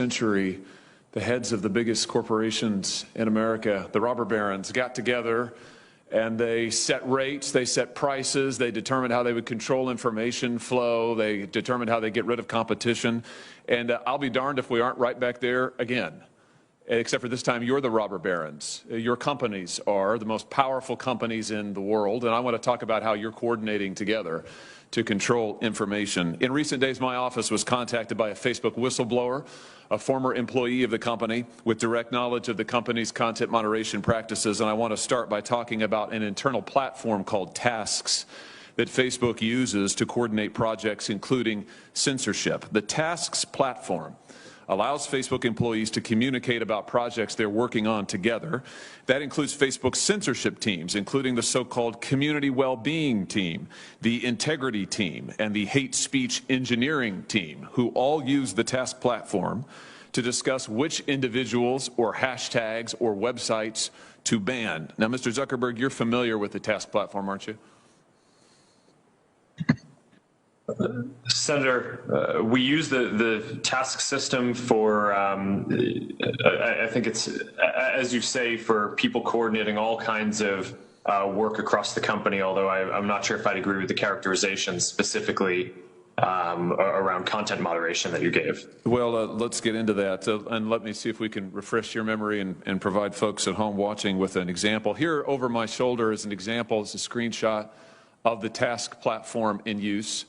century, the heads of the biggest corporations in America, the robber barons, got together and they set rates, they set prices, they determined how they would control information flow, they determined how they get rid of competition. And I'll be darned if we aren't right back there again. Except for this time, you're the robber barons. Your companies are the most powerful companies in the world, and I want to talk about how you're coordinating together to control information. In recent days, my office was contacted by a Facebook whistleblower, a former employee of the company with direct knowledge of the company's content moderation practices, and I want to start by talking about an internal platform called Tasks that Facebook uses to coordinate projects, including censorship. The Tasks platform allows Facebook employees to communicate about projects they're working on together. That includes Facebook's censorship teams, including the so-called community well-being team, the integrity team, and the hate speech engineering team, who all use the Task platform to discuss which individuals or hashtags or websites to ban. Now, Mr. Zuckerberg, you're familiar with the Task platform, aren't you? Senator, we use the task system for, I think it's, as you say, for people coordinating all kinds of work across the company, although I'm not sure if I'd agree with the characterization specifically around content moderation that you gave. Well, let's get into that, and let me see if we can refresh your memory and provide folks at home watching with an example. Here over my shoulder is an example, it's a screenshot of the Task platform in use.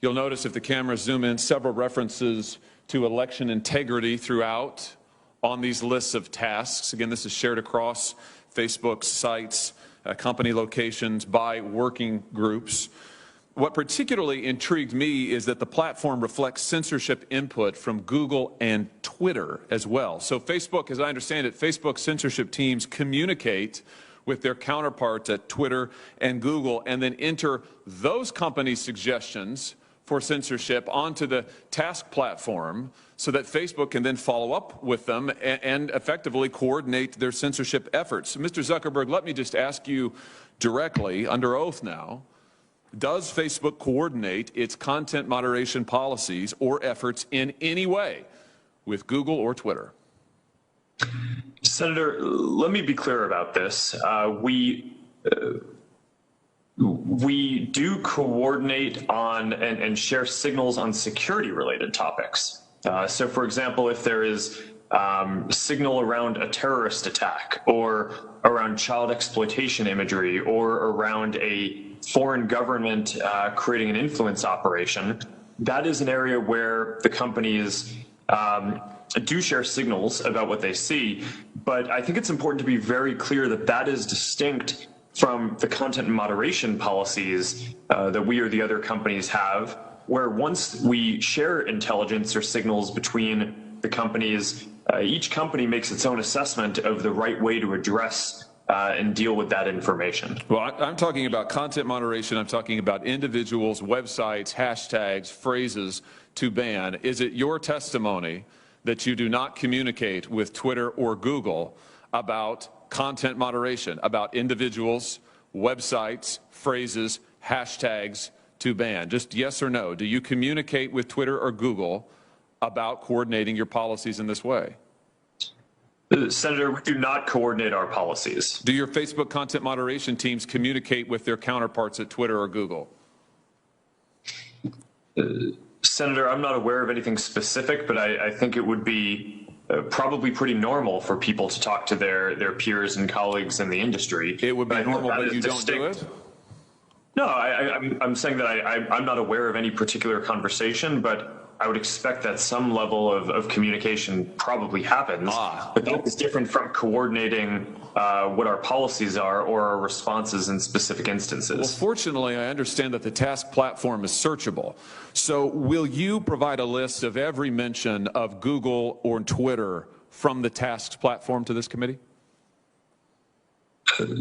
You'll notice if the cameras zoom in, several references to election integrity throughout on these lists of tasks. Again, this is shared across Facebook's sites, company locations, by working groups. What particularly intrigued me is that the platform reflects censorship input from Google and Twitter as well. So Facebook, as I understand it, Facebook censorship teams communicate with their counterparts at Twitter and Google and then enter those companies' suggestions for censorship onto the Task platform so that Facebook can then follow up with them and effectively coordinate their censorship efforts. Mr. Zuckerberg, let me just ask you directly, under oath now, does Facebook coordinate its content moderation policies or efforts in any way with Google or Twitter? Senator, let me be clear about this. We do coordinate on and share signals on security-related topics. So, for example, if there is signal around a terrorist attack or around child exploitation imagery or around a foreign government creating an influence operation, that is an area where the companies do share signals about what they see. But I think it's important to be very clear that that is distinct from the content moderation policies that we or the other companies have, where once we share intelligence or signals between the companies, each company makes its own assessment of the right way to address and deal with that information. Well, I'm talking about content moderation. I'm talking about individuals, websites, hashtags, phrases to ban. Is it your testimony that you do not communicate with Twitter or Google about content moderation, about individuals, websites, phrases, hashtags to ban? Just yes or no. Do you communicate with Twitter or Google about coordinating your policies in this way? Senator, we do not coordinate our policies. Do your Facebook content moderation teams communicate with their counterparts at Twitter or Google? Senator, I'm not aware of anything specific, but I think it would be probably pretty normal for people to talk to their peers and colleagues in the industry. It would be normal, but you don't do it? No, I'm saying that I'm not aware of any particular conversation, but I would expect that some level of communication probably happens. But that is different from coordinating what our policies are or our responses in specific instances. Well, fortunately, I understand that the Task platform is searchable. So will you provide a list of every mention of Google or Twitter from the Tasks platform to this committee?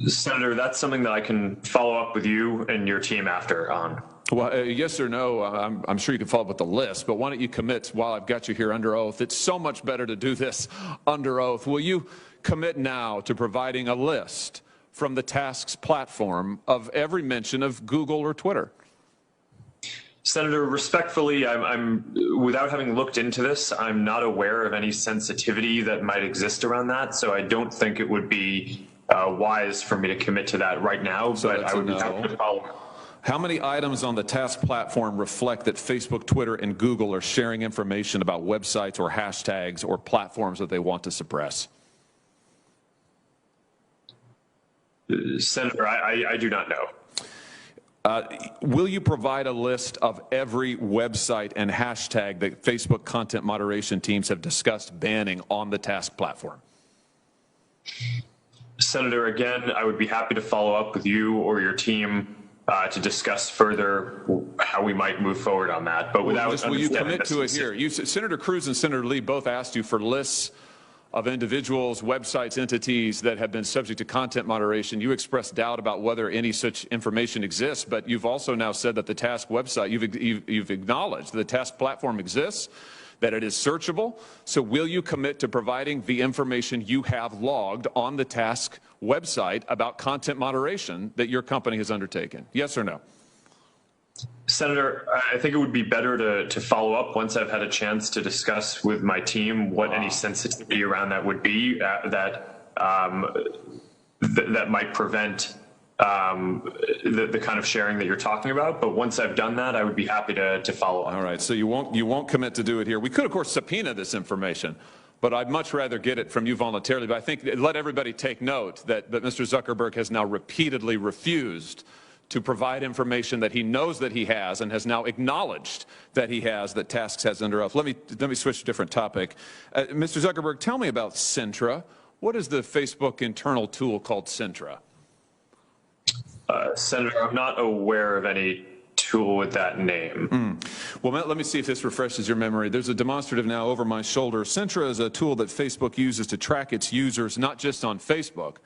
Senator, that's something that I can follow up with you and your team after on. Well, yes or no, I'm sure you can follow up with the list, but why don't you commit while I've got you here under oath? It's so much better to do this under oath. Will you commit now to providing a list from the Tasks platform of every mention of Google or Twitter? Senator, respectfully, without having looked into this, I'm not aware of any sensitivity that might exist around that. So I don't think it would be wise for me to commit to that right now. So but I would be happy to follow. How many items on the task platform reflect that Facebook, Twitter, and Google are sharing information about websites or hashtags or platforms that they want to suppress? Senator, I do not know. Will you provide a list of every website and hashtag that Facebook content moderation teams have discussed banning on the task platform? Senator, again, I would be happy to follow up with you or your team to discuss further how we might move forward on that. But without will you commit to it here? Senator Cruz and Senator Lee both asked you for lists of individuals, websites, entities that have been subject to content moderation. You expressed doubt about whether any such information exists, but you've also now said that the task website, you've acknowledged the task platform exists, that it is searchable. So will you commit to providing the information you have logged on the task website about content moderation that your company has undertaken? Yes or no? Senator, I think it would be better to follow up once I've had a chance to discuss with my team what any sensitivity around that would be that might prevent the kind of sharing that you're talking about. But once I've done that, I would be happy to follow up. All right. So you won't commit to do it here. We could, of course, subpoena this information, but I'd much rather get it from you voluntarily. But I think let everybody take note that Mr. Zuckerberg has now repeatedly refused to provide information that he knows that he has and has now acknowledged that he has, that Tasks has under oath. Let me switch to a different topic. Mr. Zuckerberg, tell me about Centra. What is the Facebook internal tool called Centra? Senator, I'm not aware of any tool with that name. Well, let me see if this refreshes your memory. There's a demonstrative now over my shoulder. Centra is a tool that Facebook uses to track its users, not just on Facebook,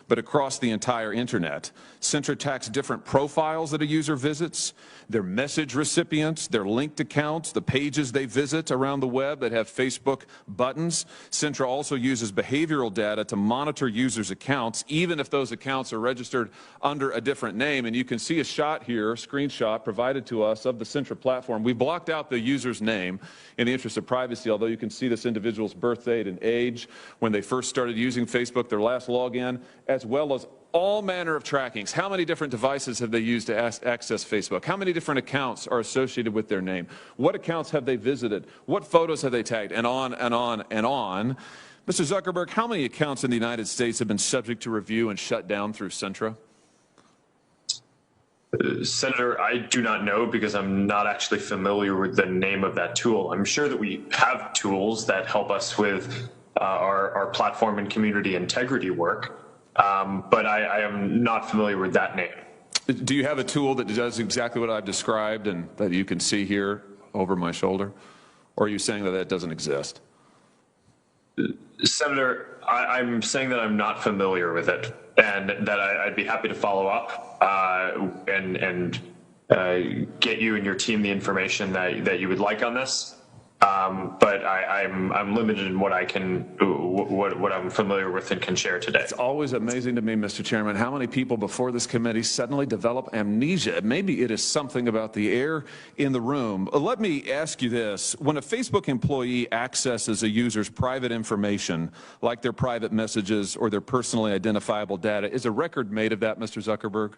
but across the entire internet. Centra tracks different profiles that a user visits, their message recipients, their linked accounts, the pages they visit around the web that have Facebook buttons. Centra also uses behavioral data to monitor users' accounts, even if those accounts are registered under a different name. And you can see a shot here, a screenshot provided to us of the Centra platform. We blocked out the user's name in the interest of privacy, although you can see this individual's birth date and age, when they first started using Facebook, their last login, as well as all manner of trackings. How many different devices have they used to access Facebook? How many different accounts are associated with their name? What accounts have they visited? What photos have they tagged? And on and on and on. Mr. Zuckerberg, how many accounts in the United States have been subject to review and shut down through Centra? Senator, I do not know because I'm not actually familiar with the name of that tool. I'm sure that we have tools that help us with our platform and community integrity work. But I am not familiar with that name. Do you have a tool that does exactly what I've described and that you can see here over my shoulder? Or are you saying that doesn't exist? Senator, I'm saying that I'm not familiar with it and that I'd be happy to follow up and get you and your team the information that you would like on this. But I'm limited in what what I'm familiar with and can share today. It's always amazing to me, Mr. Chairman, how many people before this committee suddenly develop amnesia. Maybe it is something about the air in the room. Let me ask you this. When a Facebook employee accesses a user's private information, like their private messages or their personally identifiable data, is a record made of that, Mr. Zuckerberg?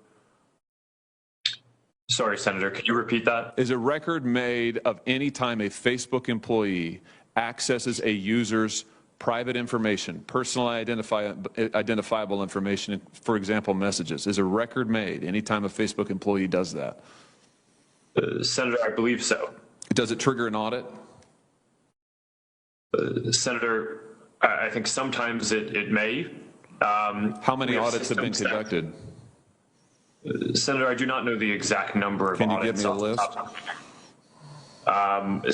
Sorry, Senator, could you repeat that? Is a record made of any time a Facebook employee accesses a user's private information, personally identifiable information, for example, messages? Is a record made any time a Facebook employee does that? Senator, I believe so. Does it trigger an audit? Senator, I think sometimes it may. How many audits have been conducted? Senator, I do not know the exact number of audits. Can you give me a list?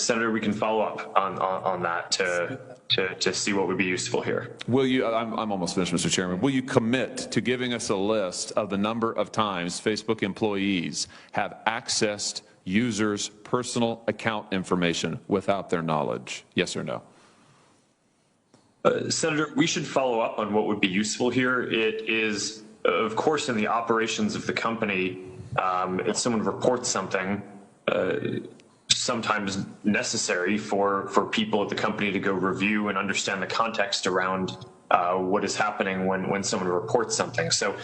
Senator, we can follow up on that to see what would be useful here. Will you, I'm almost finished, Mr. Chairman. Will you commit to giving us a list of the number of times Facebook employees have accessed users' personal account information without their knowledge? Yes or no? Senator, we should follow up on what would be useful here. It is, of course, in the operations of the company, if someone reports something, sometimes necessary for people at the company to go review and understand the context around what is happening when someone reports something. So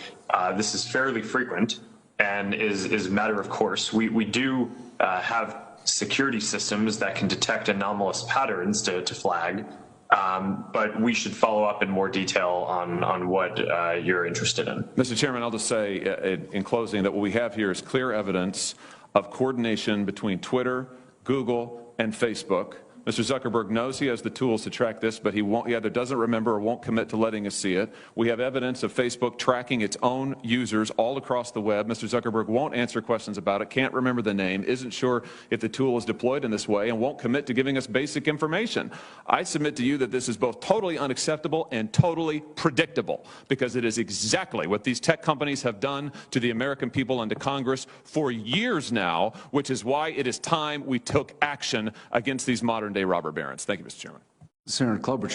this is fairly frequent and is a matter of course. We do have security systems that can detect anomalous patterns to flag, but we should follow up in more detail on what you're interested in. Mr. Chairman, I'll just say in closing that what we have here is clear evidence of coordination between Twitter, Google, and Facebook. Mr. Zuckerberg knows he has the tools to track this, but he either doesn't remember or won't commit to letting us see it. We have evidence of Facebook tracking its own users all across the web. Mr. Zuckerberg won't answer questions about it, can't remember the name, isn't sure if the tool is deployed in this way, and won't commit to giving us basic information. I submit to you that this is both totally unacceptable and totally predictable, because it is exactly what these tech companies have done to the American people and to Congress for years now, which is why it is time we took action against these modern-day robber barons. Thank you, Mr. Chairman. Senator Klobuchar.